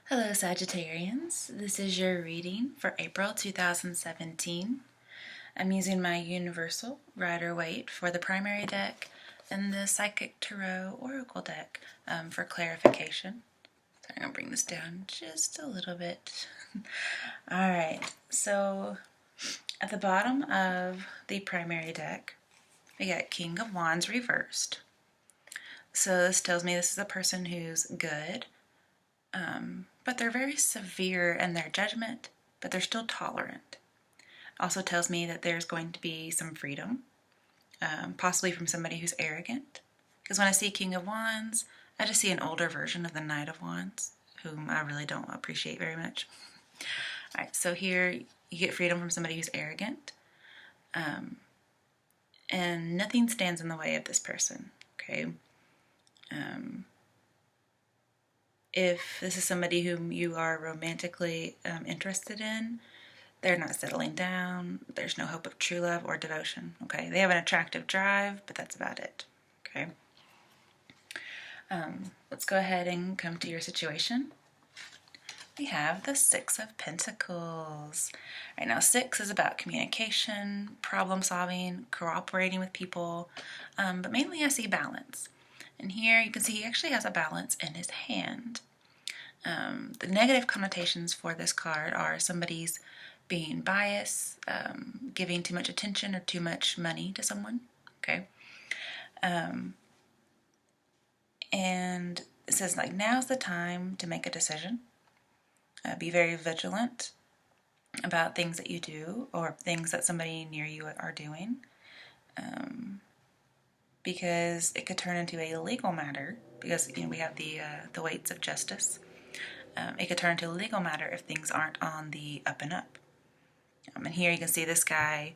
Hello Sagittarians, this is your reading for April 2017. I'm using my Universal Rider-Waite for the primary deck and the Psychic Tarot Oracle deck for clarification. So I'm going to bring this down just a little bit. Alright, so at the bottom of the primary deck, we got King of Wands reversed. So this tells me this is a person who's good, but they're very severe in their judgment, but they're still tolerant. Also tells me that there's going to be some freedom, possibly from somebody who's arrogant. Because when I see King of Wands, I just see an older version of the Knight of Wands, whom I really don't appreciate very much. All right, so here you get freedom from somebody who's arrogant, and nothing stands in the way of this person, okay? If this is somebody whom you are romantically interested in, they're not settling down. There's no hope of true love or devotion, okay? They have an attractive drive, but that's about it, okay? Let's go ahead and come to your situation. We have the Six of Pentacles. Right now, 6 is about communication, problem solving, cooperating with people, but mainly I see balance. And here you can see he actually has a balance in his hand. The negative connotations for this card are somebody's being biased, giving too much attention or too much money to someone, okay? And it says, like, now's the time to make a decision. Be very vigilant about things that you do or things that somebody near you are doing, because it could turn into a legal matter, because we have the weights of justice. It could turn into a legal matter if things aren't on the up and up. And here you can see this guy,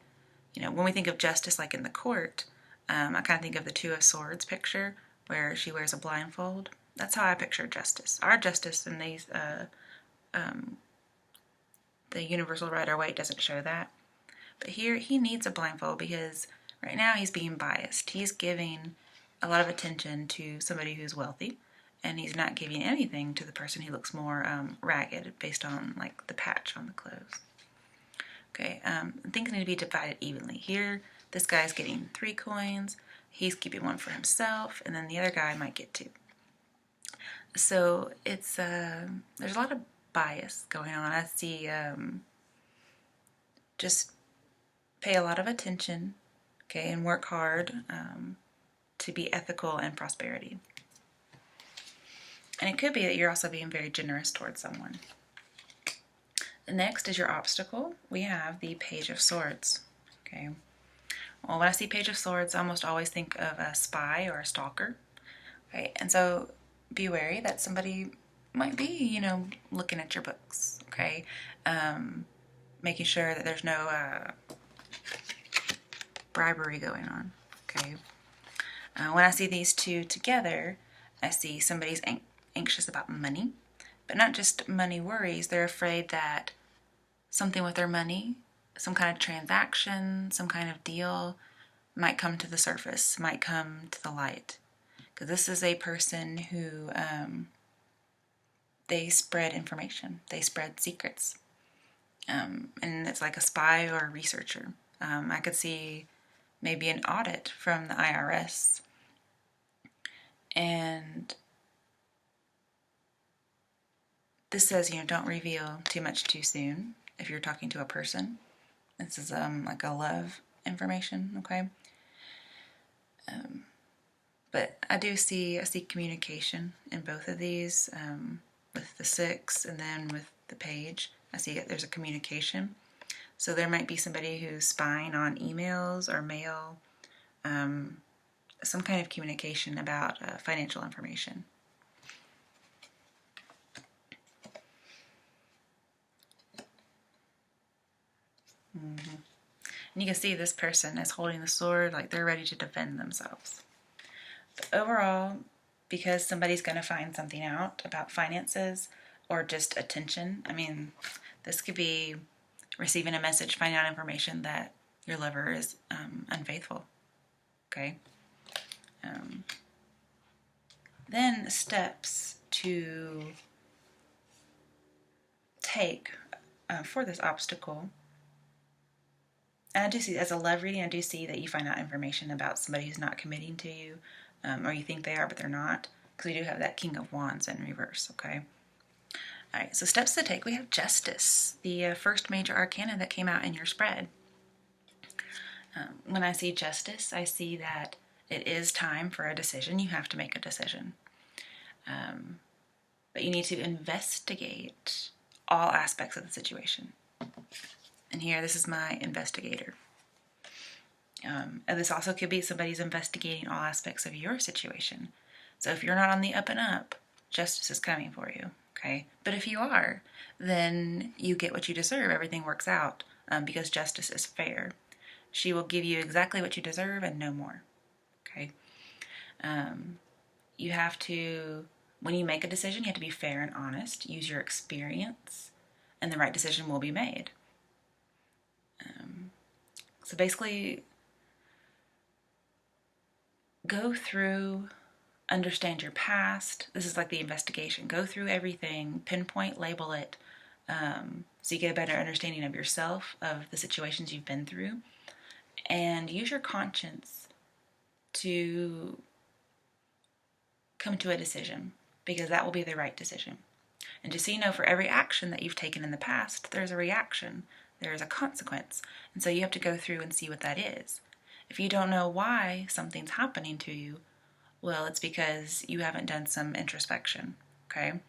when we think of justice like in the court, I kind of think of the Two of Swords picture where she wears a blindfold. That's how I picture justice. Our justice in these, the Universal Rider-Waite doesn't show that. But here he needs a blindfold because right now he's being biased. He's giving a lot of attention to somebody who's wealthy, and he's not giving anything to the person who looks more ragged based on like the patch on the clothes. Okay, things need to be divided evenly. Here, this guy's getting 3 coins. He's keeping 1 for himself, and then the other guy might get 2. So it's there's a lot of bias going on. I see just pay a lot of attention, okay, and work hard to be ethical and prosperity. And it could be that you're also being very generous towards someone. The next is your obstacle. We have the Page of Swords, okay? Well, when I see Page of Swords, I almost always think of a spy or a stalker, okay? And so be wary that somebody might be, looking at your books, okay? Making sure that there's no bribery going on, okay? When I see these two together, I see somebody's anxious about money, but not just money worries. They're afraid that something with their money, some kind of transaction, some kind of deal might come to the surface, might come to the light. Because this is a person who, they spread information. They spread secrets. And it's like a spy or a researcher. I could see maybe an audit from the IRS. And this says, don't reveal too much too soon if you're talking to a person. This is like a love information, okay? But I see communication in both of these, with the 6 and then with the Page. I see that there's a communication. So there might be somebody who's spying on emails or mail, some kind of communication about financial information. And you can see this person is holding the sword like they're ready to defend themselves. But overall, because somebody's going to find something out about finances or just attention, this could be receiving a message, finding out information that your lover is unfaithful, okay? Then steps to take for this obstacle, and I do see, as a love reading, I do see that you find out information about somebody who's not committing to you, or you think they are, but they're not, because we do have that King of Wands in reverse, okay? All right, so steps to take, we have Justice, the first major arcana that came out in your spread. When I see Justice, I see that it is time for a decision. You have to make a decision. But you need to investigate all aspects of the situation. And here, this is my investigator. And this also could be somebody's investigating all aspects of your situation. So if you're not on the up and up, justice is coming for you, okay? But if you are, then you get what you deserve. Everything works out because justice is fair. She will give you exactly what you deserve and no more, okay? You have to, when you make a decision, you have to be fair and honest. Use your experience, and the right decision will be made. So basically, go through, understand your past. This is like the investigation. Go through everything, pinpoint, label it, so you get a better understanding of yourself, of the situations you've been through, and use your conscience to come to a decision, because that will be the right decision. And just so you know, for every action that you've taken in the past, there's a reaction, there's a consequence. And so you have to go through and see what that is. If you don't know why something's happening to you, well, it's because you haven't done some introspection, okay?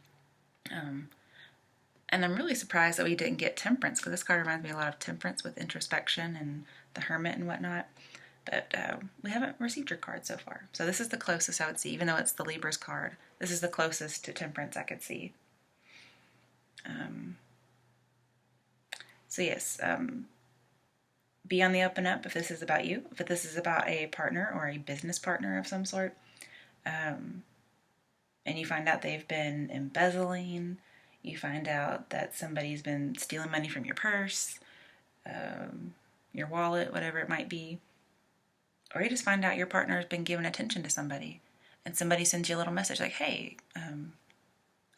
And I'm really surprised that we didn't get Temperance, because this card reminds me a lot of Temperance with introspection and the Hermit and whatnot. But we haven't received your card so far. So this is the closest I would see, even though it's the Libra's card. This is the closest to Temperance I could see. So yes, be on the up and up if this is about you. If this is about a partner or a business partner of some sort, and you find out they've been embezzling, you find out that somebody's been stealing money from your purse, your wallet, whatever it might be, or you just find out your partner has been giving attention to somebody, and somebody sends you a little message like, hey,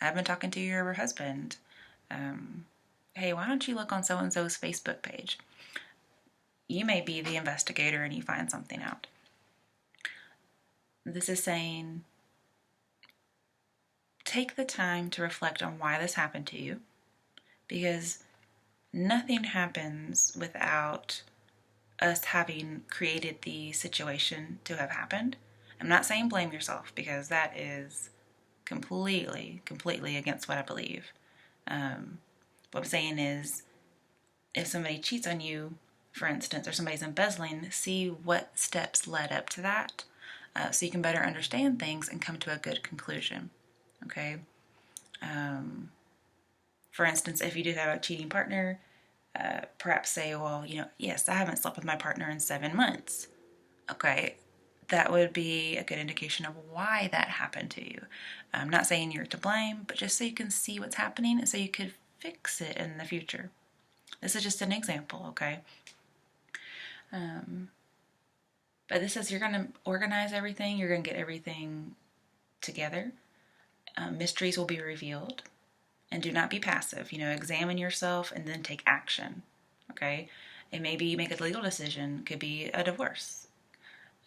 I've been talking to your husband. Hey, why don't you look on so-and-so's Facebook page? You may be the investigator and you find something out. This is saying, take the time to reflect on why this happened to you, because nothing happens without us having created the situation to have happened. I'm not saying blame yourself, because that is completely against what I believe. What I'm saying is, if somebody cheats on you, for instance, or somebody's embezzling, see what steps led up to that, so you can better understand things and come to a good conclusion, okay? For instance, if you do have a cheating partner, perhaps say, well, yes, I haven't slept with my partner in 7 months. Okay, that would be a good indication of why that happened to you. I'm not saying you're to blame, but just so you can see what's happening and so you could fix it in the future. This is just an example, okay? But this says you're going to organize everything. You're going to get everything together. Mysteries will be revealed. And do not be passive. Examine yourself and then take action, okay? It may be make a legal decision. Could be a divorce.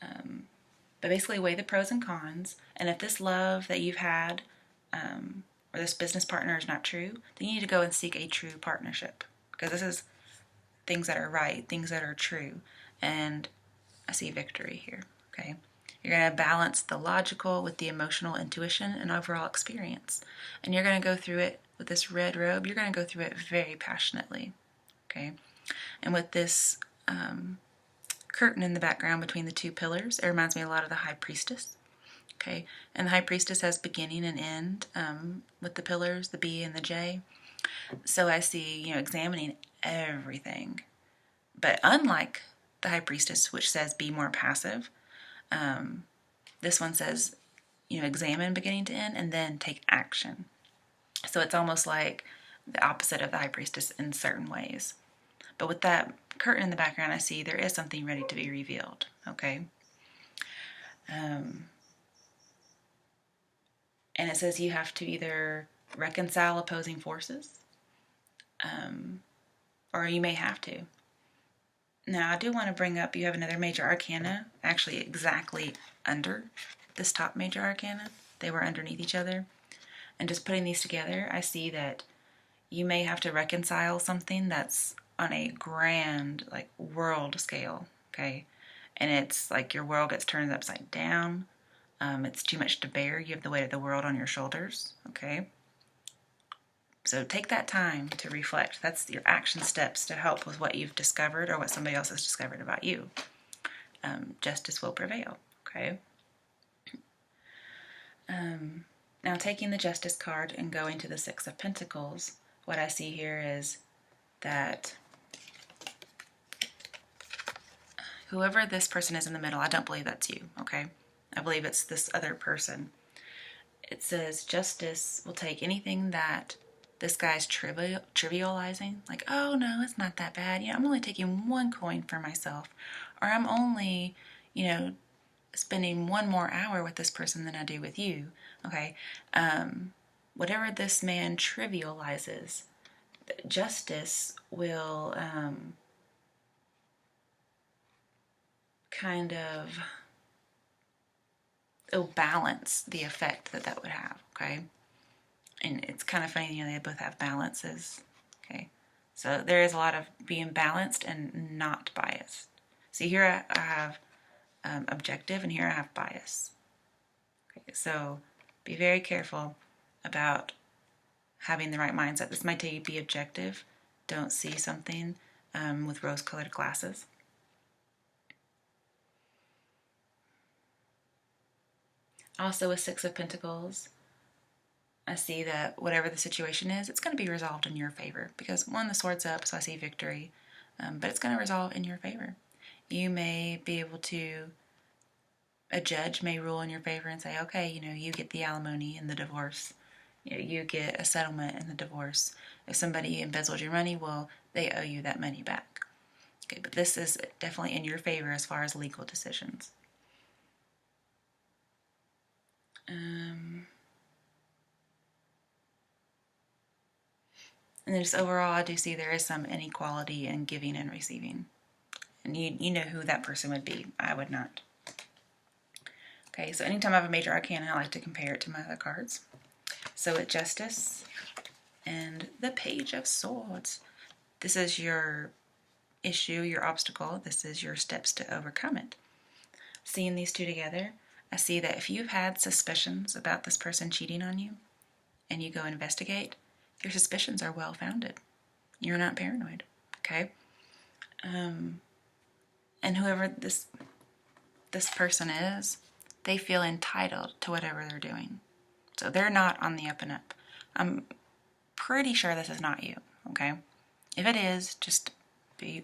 But basically weigh the pros and cons. And if this love that you've had or this business partner is not true, then you need to go and seek a true partnership. Because this is things that are right, things that are true. And I see victory here, okay? You're going to balance the logical with the emotional intuition and overall experience. And you're going to go through it with this red robe. You're going to go through it very passionately, okay? And with this curtain in the background between the two pillars, it reminds me a lot of the High Priestess, okay? And the High Priestess has beginning and end with the pillars, the B and the J. So I see, examining everything. But unlike the High Priestess, which says be more passive, this one says, examine beginning to end and then take action. So it's almost like the opposite of the High Priestess in certain ways. But with that curtain in the background, I see there is something ready to be revealed, okay? And it says you have to either reconcile opposing forces, or you may have to. Now, I do want to bring up, you have another major arcana, actually exactly under this top major arcana. They were underneath each other. And just putting these together, I see that you may have to reconcile something that's on a grand, like, world scale, okay? And it's like your world gets turned upside down. It's too much to bear. You have the weight of the world on your shoulders, okay? So take that time to reflect. That's your action steps to help with what you've discovered or what somebody else has discovered about you. Justice will prevail, okay? Now, taking the Justice card and going to the Six of Pentacles, what I see here is that whoever this person is in the middle, I don't believe that's you, okay? I believe it's this other person. It says Justice will take anything that this guy's trivializing, like, oh no, it's not that bad. You know, I'm only taking one coin for myself, or I'm only, spending one more hour with this person than I do with you. Okay, whatever this man trivializes, Justice will kind of it'll balance the effect that would have. Okay. And it's kind of funny, they both have balances, okay? So there is a lot of being balanced and not biased. See, here I have objective, and here I have bias. Okay, so be very careful about having the right mindset. This might tell you be objective. Don't see something with rose-colored glasses. Also, a Six of Pentacles, I see that whatever the situation is, it's going to be resolved in your favor. Because one, the sword's up, so I see victory. But it's going to resolve in your favor. You may be able to, a judge may rule in your favor and say, okay, you get the alimony and the divorce. You get a settlement in the divorce. If somebody embezzled your money, well, they owe you that money back. Okay, but this is definitely in your favor as far as legal decisions. And then just overall, I do see there is some inequality in giving and receiving. And you know who that person would be. I would not. Okay, so anytime I have a major arcana, I like to compare it to my other cards. So with Justice and the Page of Swords, this is your issue, your obstacle. This is your steps to overcome it. Seeing these two together, I see that if you've had suspicions about this person cheating on you and you go investigate, your suspicions are well-founded. You're not paranoid, okay? And whoever this person is, they feel entitled to whatever they're doing. So they're not on the up and up. I'm pretty sure this is not you, okay? If it is, just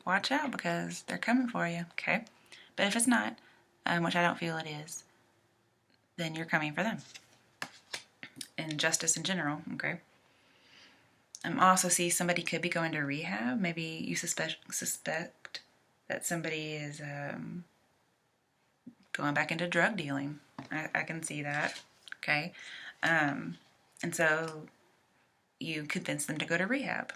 watch out because they're coming for you, okay? But if it's not, which I don't feel it is, then you're coming for them. And justice in general, okay? I also see somebody could be going to rehab. Maybe you suspect that somebody is going back into drug dealing. I can see that, okay? And so you convince them to go to rehab.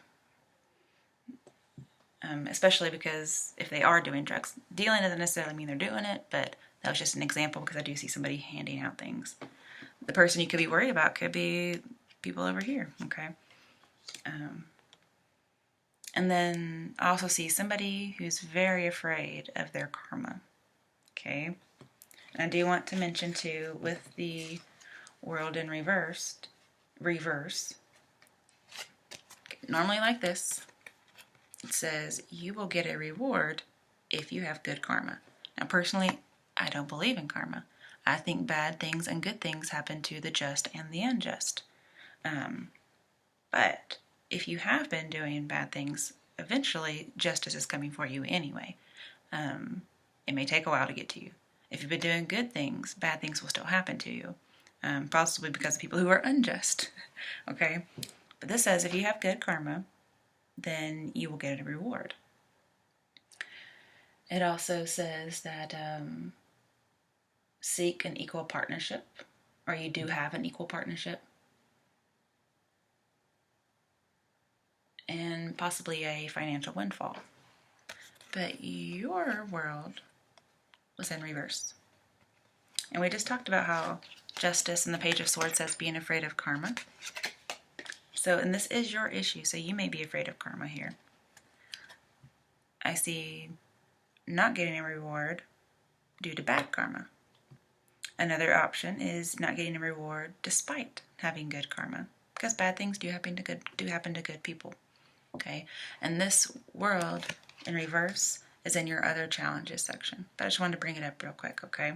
Especially because if they are doing drugs, dealing doesn't necessarily mean they're doing it, but that was just an example because I do see somebody handing out things. The person you could be worried about could be people over here, okay? And then I also see somebody who's very afraid of their karma, okay? And I do want to mention too, with the world in reverse, normally like this, it says you will get a reward if you have good karma. Now personally, I don't believe in karma. I think bad things and good things happen to the just and the unjust. But if you have been doing bad things, eventually justice is coming for you anyway. It may take a while to get to you. If you've been doing good things, bad things will still happen to you. Possibly because of people who are unjust. Okay? But this says if you have good karma, then you will get a reward. It also says that seek an equal partnership, or you do have an equal partnership. And and possibly a financial windfall. But your world was in reverse. And we just talked about how Justice and the Page of Swords says being afraid of karma. So, and this is your issue, so you may be afraid of karma here. I see not getting a reward due to bad karma. Another option is not getting a reward despite having good karma, because bad things do happen to good people. Okay, and this world in reverse is in your other challenges section. But I just wanted to bring it up real quick. Okay,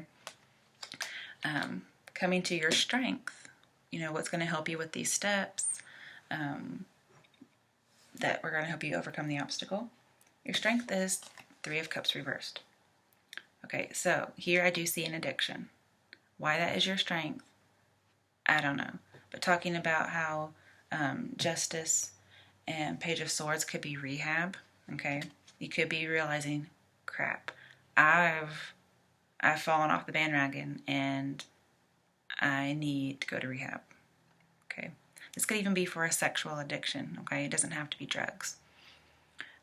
coming to your strength. What's going to help you with these steps that we're going to help you overcome the obstacle. Your strength is 3 of Cups reversed. Okay, so here I do see an addiction. Why that is your strength, I don't know. But talking about how Justice and Page of Swords could be rehab, okay? You could be realizing, crap, I've fallen off the bandwagon and I need to go to rehab, okay? This could even be for a sexual addiction, okay? It doesn't have to be drugs.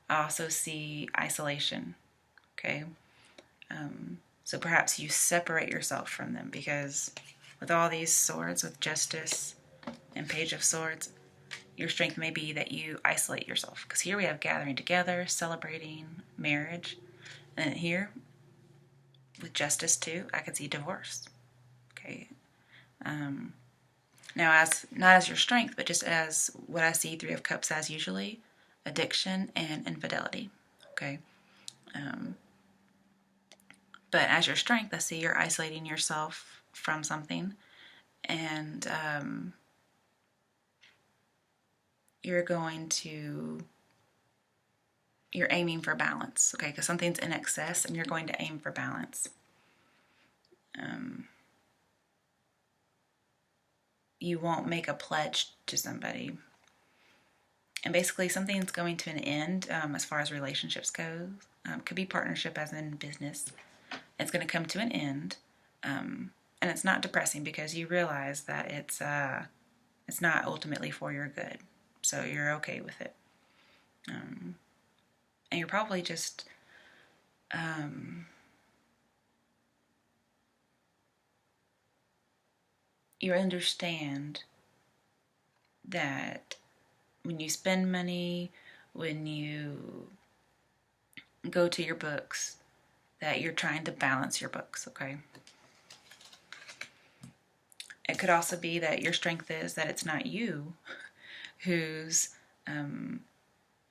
I also see isolation, okay? So perhaps you separate yourself from them, because with all these swords, with Justice and Page of Swords, your strength may be that you isolate yourself. Because here we have gathering together, celebrating marriage. And then here, with Justice too, I could see divorce. Okay. Now, not as your strength, but just as what I see 3 of Cups as usually, addiction and infidelity. Okay. But as your strength, I see you're isolating yourself from something, and you're aiming for balance, okay? Because something's in excess, and you're going to aim for balance. You won't make a pledge to somebody. And basically, something's going to an end as far as relationships go. Could be partnership, as in business. It's going to come to an end, and it's not depressing because you realize that it's not ultimately for your good, so you're okay with it, and you're probably just you understand that when you spend money, when you go to your books, that you're trying to balance your books, okay? It could also be that your strength is that it's not you who's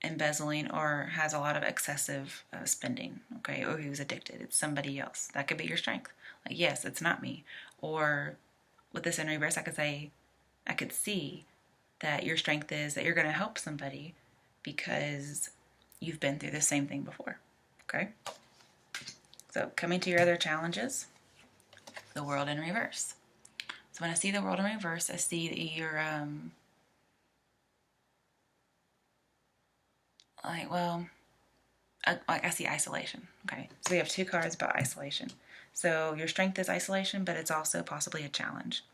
embezzling or has a lot of excessive spending, okay? Or who's addicted. It's somebody else. That could be your strength. Like, yes, it's not me. Or with this in reverse, I could see that your strength is that you're going to help somebody because you've been through the same thing before, okay? So coming to your other challenges, the world in reverse. So when I see the world in reverse, I see that you're I see isolation. Okay, so we have 2 cards about isolation. So your strength is isolation, but it's also possibly a challenge.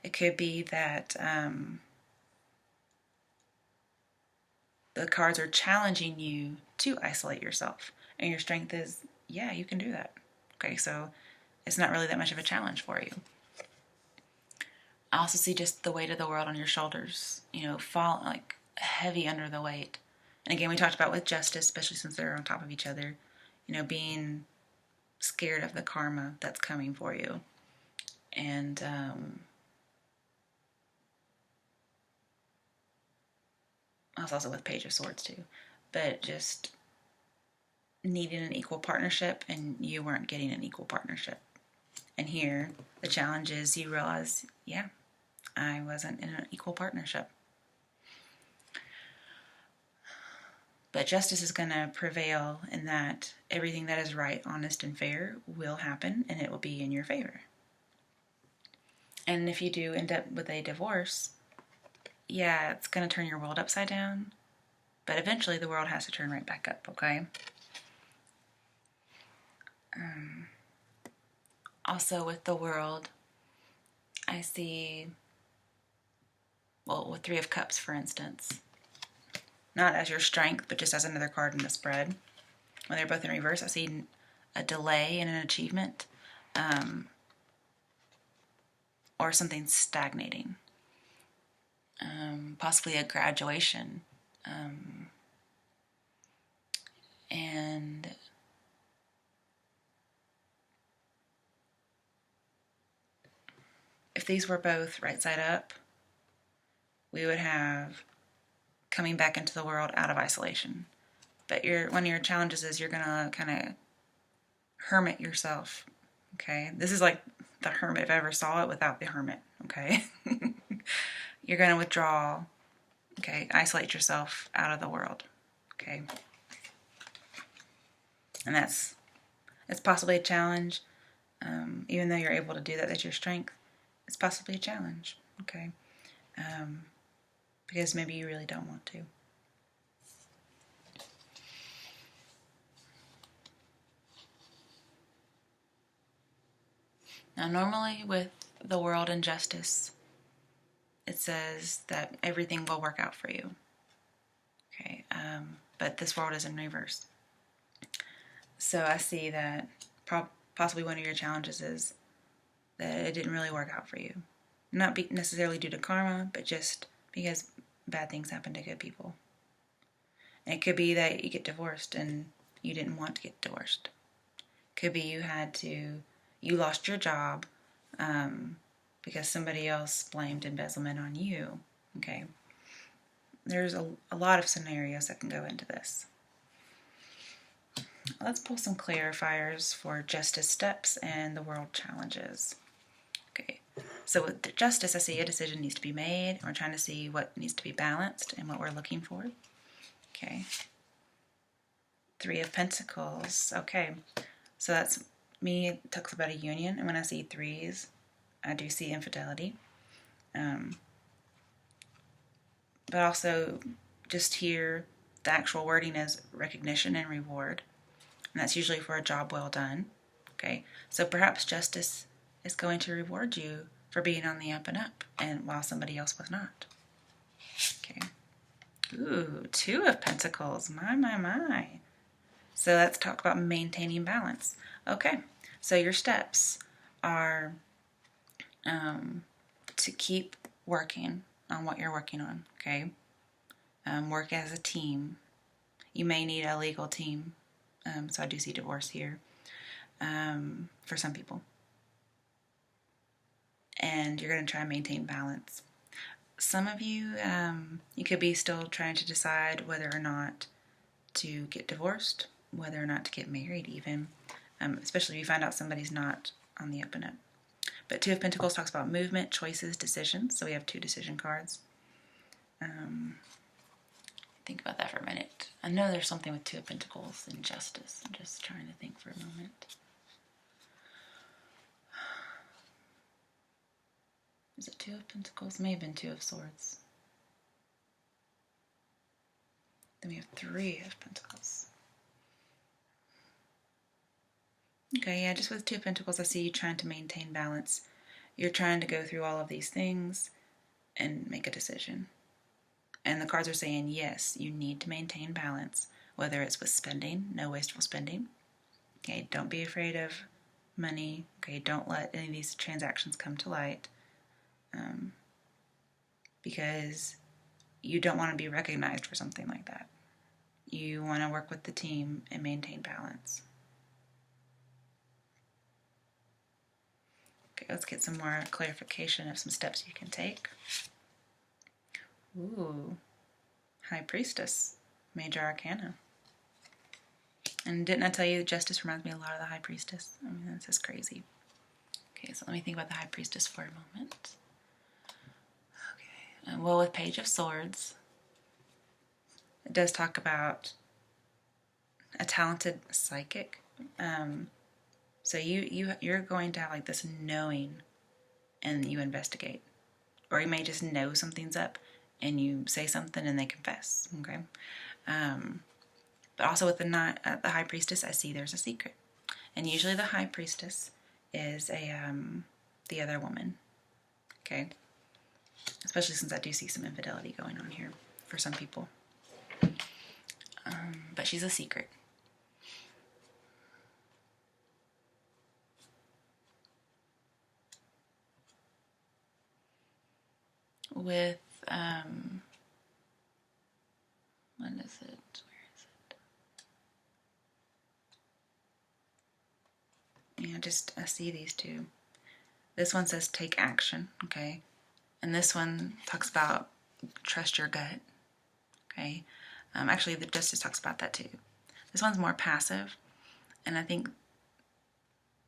It could be that the cards are challenging you to isolate yourself, and your strength is, yeah, you can do that. Okay, so it's not really that much of a challenge for you. I also see just the weight of the world on your shoulders, fall like heavy under the weight. And again, we talked about with Justice, especially since they're on top of each other, being scared of the karma that's coming for you. And I was also with Page of Swords too. But just needing an equal partnership, and you weren't getting an equal partnership. And here, the challenge is you realize, yeah, I wasn't in an equal partnership. But justice is going to prevail in that everything that is right, honest, and fair will happen, and it will be in your favor. And if you do end up with a divorce, yeah, it's going to turn your world upside down, but eventually the world has to turn right back up, okay? Also with the world, I see, well, with 3 of Cups, for instance, not as your strength, but just as another card in the spread. When they're both in reverse, I see a delay in an achievement, or something stagnating, possibly a graduation, and if these were both right side up, we would have coming back into the world out of isolation. But one of your challenges is you're gonna kind of hermit yourself. Okay, this is like the hermit if I ever saw it without the hermit. Okay, you're gonna withdraw. Okay, isolate yourself out of the world. Okay, and it's possibly a challenge. Even though you're able to do that, that's your strength. It's possibly a challenge. Okay, because maybe you really don't want to. Now, normally with the world and justice, it says that everything will work out for you. Okay, but this world is in reverse. So I see that possibly one of your challenges is that it didn't really work out for you. Not necessarily due to karma, but just because bad things happen to good people. And it could be that you get divorced and you didn't want to get divorced. Could be you lost your job because somebody else blamed embezzlement on you. Okay, there's a lot of scenarios that can go into this. Let's pull some clarifiers for justice steps and the world challenges. Okay, so with justice, I see a decision needs to be made. We're trying to see what needs to be balanced and what we're looking for. Okay, 3 of Pentacles. Okay, so that's me. It talks about a union, and when I see 3s, I do see infidelity. But also, just here, the actual wording is recognition and reward. And that's usually for a job well done. Okay, so perhaps justice is going to reward you for being on the up and up, and while somebody else was not. Okay. Ooh, 2 of Pentacles. My. So let's talk about maintaining balance. Okay, so your steps are to keep working on what you're working on. Okay, work as a team. You may need a legal team. So I do see divorce here for some people. And you're going to try and maintain balance. Some of you, you could be still trying to decide whether or not to get divorced, whether or not to get married even, especially if you find out somebody's not on the up and up. But 2 of Pentacles talks about movement, choices, decisions. So we have 2 decision cards. Think about that for a minute. I know there's something with 2 of Pentacles and justice. I'm just trying to think for a moment. Is it 2 of Pentacles? May have been 2 of Swords. Then we have 3 of Pentacles. Okay, yeah, just with 2 of Pentacles, I see you trying to maintain balance. You're trying to go through all of these things and make a decision. And the cards are saying, yes, you need to maintain balance, whether it's with spending, no wasteful spending. Okay, don't be afraid of money. Okay, don't let any of these transactions come to light, because you don't want to be recognized for something like that. You want to work with the team and maintain balance. Okay, let's get some more clarification of some steps you can take. Ooh, High Priestess, Major Arcana. And didn't I tell you Justice reminds me a lot of the High Priestess? I mean, that's just crazy. Okay, so let me think about the High Priestess for a moment. Okay, well, with Page of Swords, it does talk about a talented psychic. So you're going to have like this knowing, and you investigate, or you may just know something's up, and you say something and they confess. Okay, but also with the High Priestess, I see there's a secret, and usually the High Priestess is the other woman. Okay, especially since I do see some infidelity going on here for some people. but she's a secret. With, what is it? Where is it? Yeah, just, I see these two. This one says take action, okay? And this one talks about trust your gut, okay? Actually, the Justice talks about that too. This one's more passive, and I think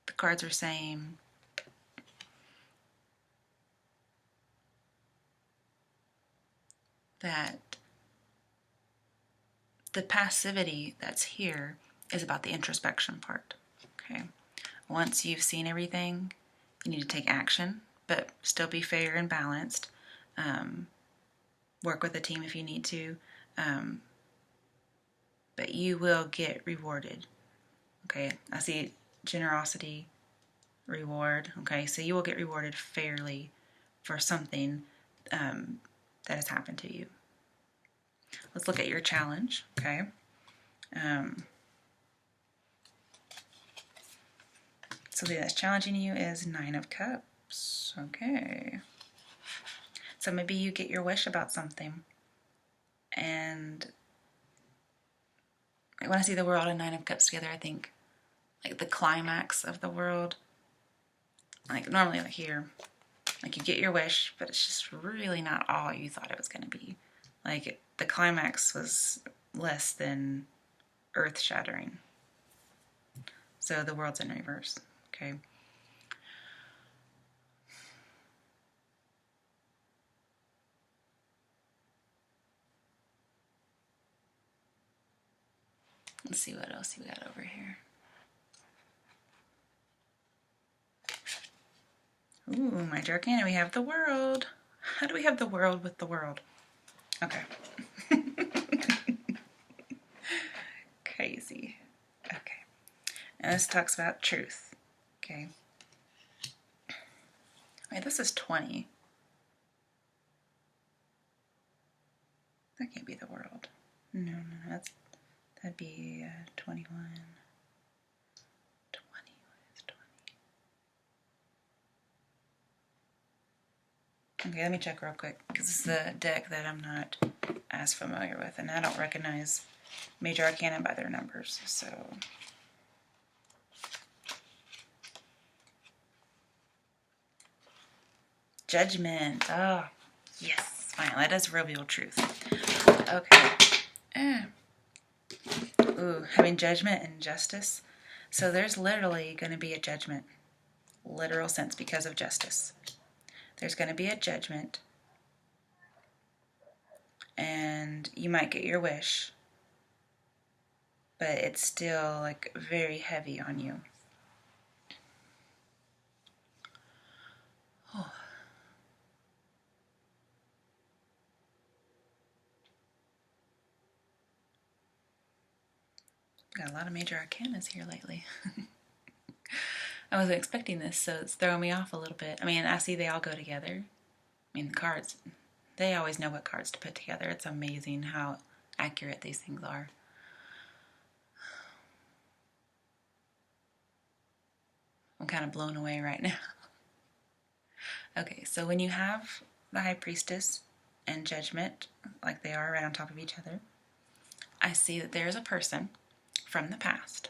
the cards are saying that the passivity that's here is about the introspection part, okay? Once you've seen everything, you need to take action, but still be fair and balanced. Work with a team if you need to, but you will get rewarded, okay? I see generosity, reward, okay? So you will get rewarded fairly for something that has happened to you. Let's look at your challenge, okay? Something that's challenging you is 9 of Cups, okay? So maybe you get your wish about something, and when I see the World and 9 of Cups together, I think like the climax of the world. Like normally, like here, like you get your wish, but it's just really not all you thought it was going to be. Like the climax was less than earth-shattering. So the world's in reverse, okay? Let's see what else we got over here. Ooh, Major Arcana, we have the World. How do we have the World with the World? Okay. Crazy. Okay. And this talks about truth. Okay. Wait, this is 20. That can't be the World. No, that'd be 21. 20, what is 20? Okay, let me check real quick, because this is a deck that I'm not as familiar with, and I don't recognize Major Arcana by their numbers, so... Judgment. Oh, yes. Finally, that does reveal truth. Okay. Ooh, having judgment and justice. So there's literally going to be a judgment. Literal sense because of justice. There's going to be a judgment. And you might get your wish. But it's still like very heavy on you. Oh. Got a lot of Major Arcanas here lately. I wasn't expecting this, so it's throwing me off a little bit. I mean, I see they all go together. I mean, the cards, they always know what cards to put together. It's amazing how accurate these things are. I'm kind of blown away right now. Okay, so when you have the High Priestess and Judgment, like they are right on top of each other, I see that there's a person from the past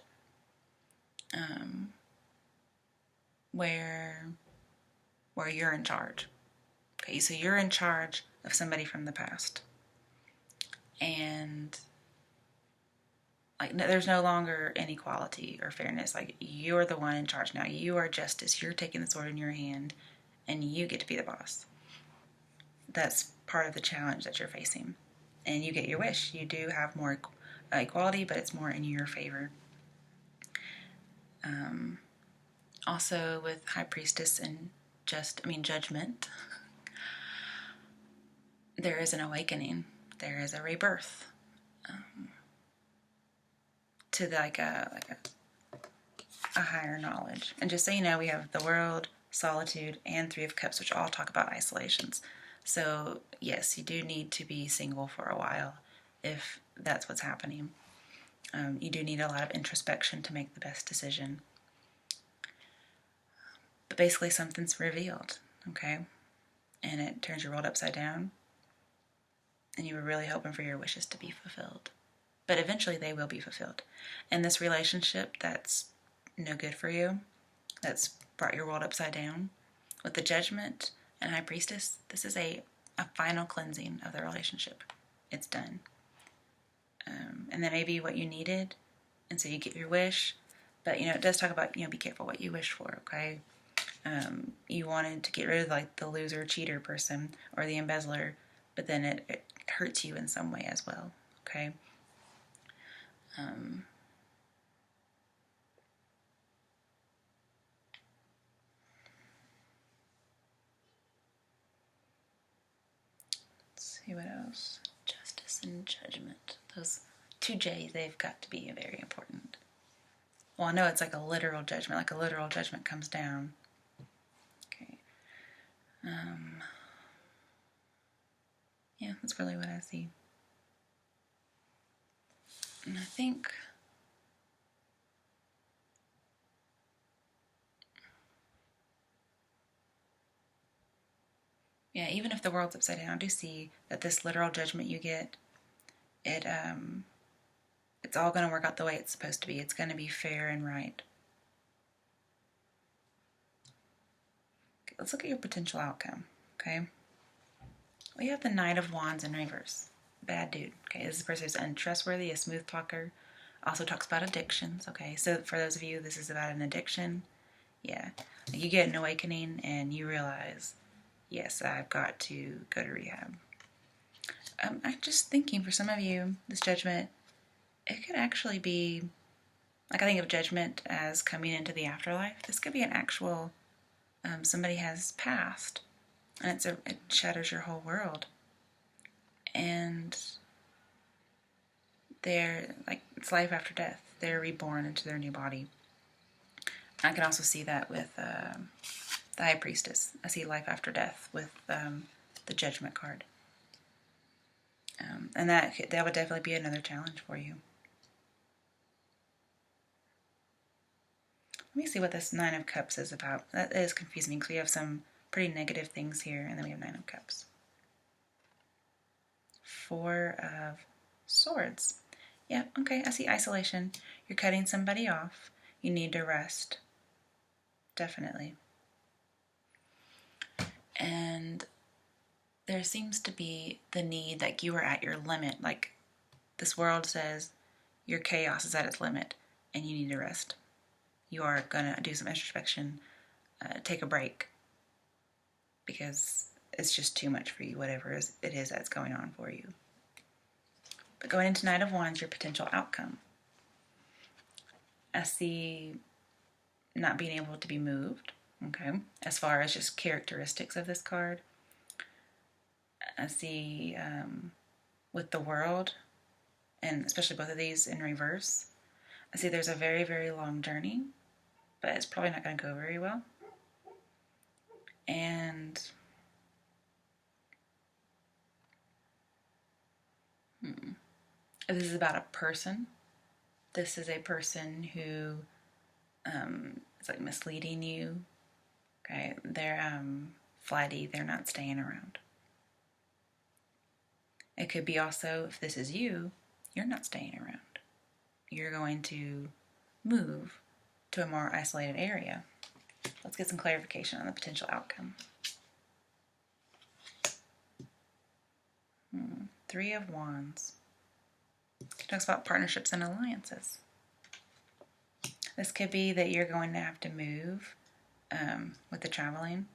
where you're in charge. Okay, so you're in charge of somebody from the past. And like there's no longer inequality or fairness. Like you're the one in charge now. You are justice. You're taking the sword in your hand and you get to be the boss. That's part of the challenge that you're facing. And you get your wish. You do have more equality, but it's more in your favor. Also with High Priestess and Judgment, there is an awakening. There is a rebirth to like a higher knowledge. And just so you know, we have the World, Solitude, and 3 of Cups, which all talk about isolations. So yes, you do need to be single for a while if that's what's happening. You do need a lot of introspection to make the best decision. But basically something's revealed, okay? And it turns your world upside down. And you were really hoping for your wishes to be fulfilled. But eventually they will be fulfilled. And this relationship that's no good for you, that's brought your world upside down, with the Judgment and High Priestess, this is a final cleansing of the relationship. It's done. And that may be what you needed, and so you get your wish. But, it does talk about, be careful what you wish for, okay? You wanted to get rid of, like, the loser, cheater person or the embezzler, but then it hurts you in some way as well, okay? Let's see what else. Justice and Judgment. Those two J's, they've got to be very important. Well, I know it's like a literal judgment, like a literal judgment comes down. Okay. Yeah, that's really what I see. And I think even if the world's upside down, I do see that this literal judgment you get, it's all going to work out the way it's supposed to be. It's going to be fair and right. Okay, let's look at your potential outcome, okay? We have the Knight of Wands in reverse. Bad dude, okay? This is a person who's untrustworthy, a smooth talker. Also talks about addictions, okay? So for those of you, this is about an addiction. Yeah. You get an awakening and you realize, yes, I've got to go to rehab. I'm just thinking for some of you, this Judgment, it could actually be, like I think of Judgment as coming into the afterlife. This could be an actual, somebody has passed, and it shatters your whole world. And they're, like, it's life after death. They're reborn into their new body. I can also see that with the High Priestess. I see life after death with the Judgment card. And that would definitely be another challenge for you. Let me see what this Nine of Cups is about. That is confusing because we have some pretty negative things here, and then we have Nine of Cups. Four of Swords. Yeah, okay, I see isolation. You're cutting somebody off. You need to rest. Definitely. And there seems to be the need, like you are at your limit. Like this world says your chaos is at its limit and you need to rest. You are going to do some introspection, take a break, because it's just too much for you, whatever it is that's going on for you. But going into Knight of Wands, your potential outcome. I see not being able to be moved, okay, as far as just characteristics of this card. I see with the World, and especially both of these in reverse, I see there's a very, very long journey, but it's probably not going to go very well. And if this is about a person, this is a person who is like misleading you. Okay, they're flighty, they're not staying around. It could be also, if this is you, you're not staying around. You're going to move to a more isolated area. Let's get some clarification on the potential outcome. Three of Wands. It talks about partnerships and alliances. This could be that you're going to have to move with the traveling.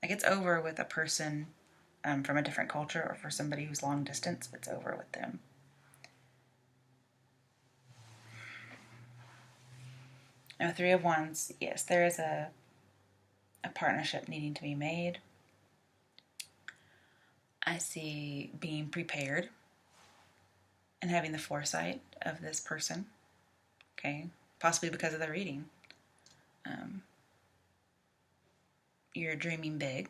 Like it's over with a person from a different culture, or for somebody who's long distance, it's over with them. Now, Three of Wands, yes, there is a partnership needing to be made. I see being prepared and having the foresight of this person, okay, possibly because of the reading. You're dreaming big,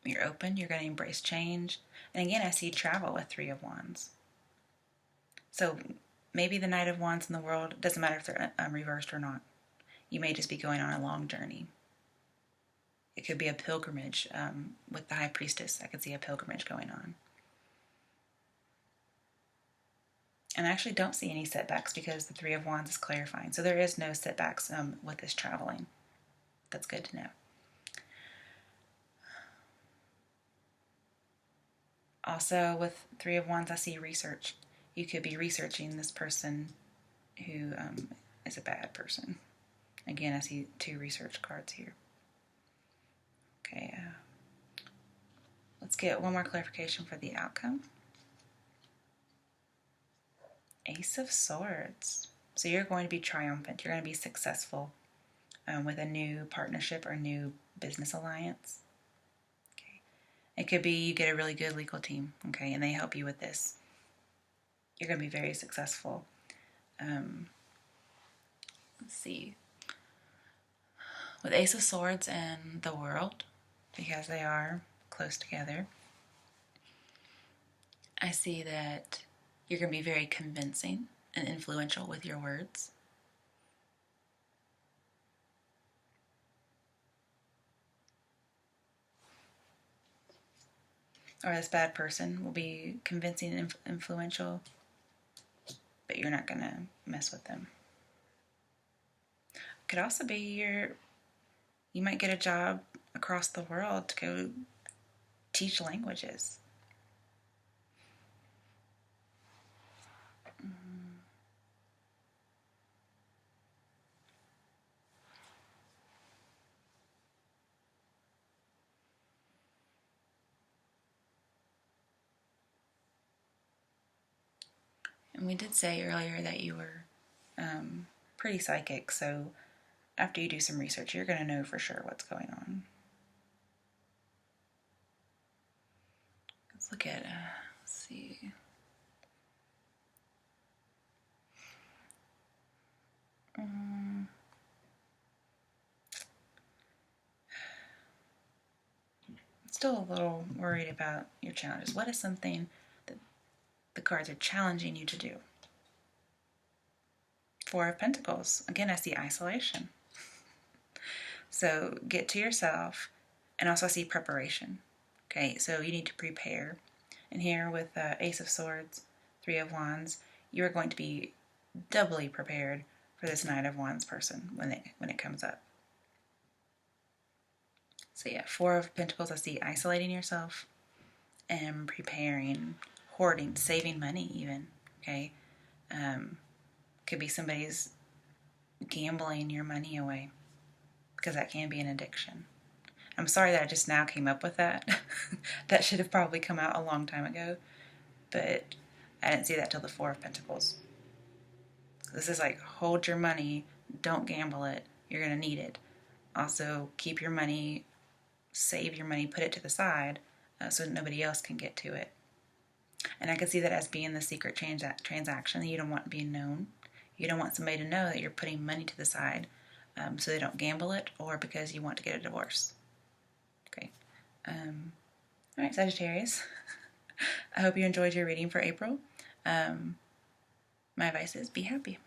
you're open, you're going to embrace change. And again, I see travel with Three of Wands. So maybe the Knight of Wands in the world, doesn't matter if they're reversed or not. You may just be going on a long journey. It could be a pilgrimage with the High Priestess. I could see a pilgrimage going on. And I actually don't see any setbacks because the Three of Wands is clarifying. So there is no setbacks with this traveling. That's good to know. Also, with Three of Wands, I see research. You could be researching this person who is a bad person. Again, I see 2 research cards here. Okay, let's get one more clarification for the outcome. Ace of Swords. So you're going to be triumphant. You're going to be successful with a new partnership or new business alliance. Okay. It could be you get a really good legal team, okay, and they help you with this. You're going to be very successful. Let's see. With Ace of Swords and the World, because they are close together, I see that you're going to be very convincing and influential with your words. Or this bad person will be convincing and influential, but you're not going to mess with them. It could also be you might get a job across the world to go teach languages. And we did say earlier that you were pretty psychic, so after you do some research, you're going to know for sure what's going on. Let's look at, let's see. Still a little worried about your challenges. What is something that the cards are challenging you to do? 4 of Pentacles. Again, I see isolation. So get to yourself, and also I see preparation. Okay, so you need to prepare. And here with Ace of Swords, 3 of Wands, you are going to be doubly prepared for this Knight of Wands person when it comes up. So yeah, 4 of Pentacles, I see isolating yourself and preparing, hoarding, saving money even, okay? Could be somebody's gambling your money away, because that can be an addiction. I'm sorry that I just now came up with that. That should have probably come out a long time ago, but I didn't see that till the 4 of Pentacles. This is like, hold your money, don't gamble it, you're going to need it. Also, keep your money, save your money, put it to the side so nobody else can get to it. And I can see that as being the secret transaction that you don't want being known. You don't want somebody to know that you're putting money to the side so they don't gamble it, or because you want to get a divorce. Okay. All right, Sagittarius. I hope you enjoyed your reading for April. My advice is be happy.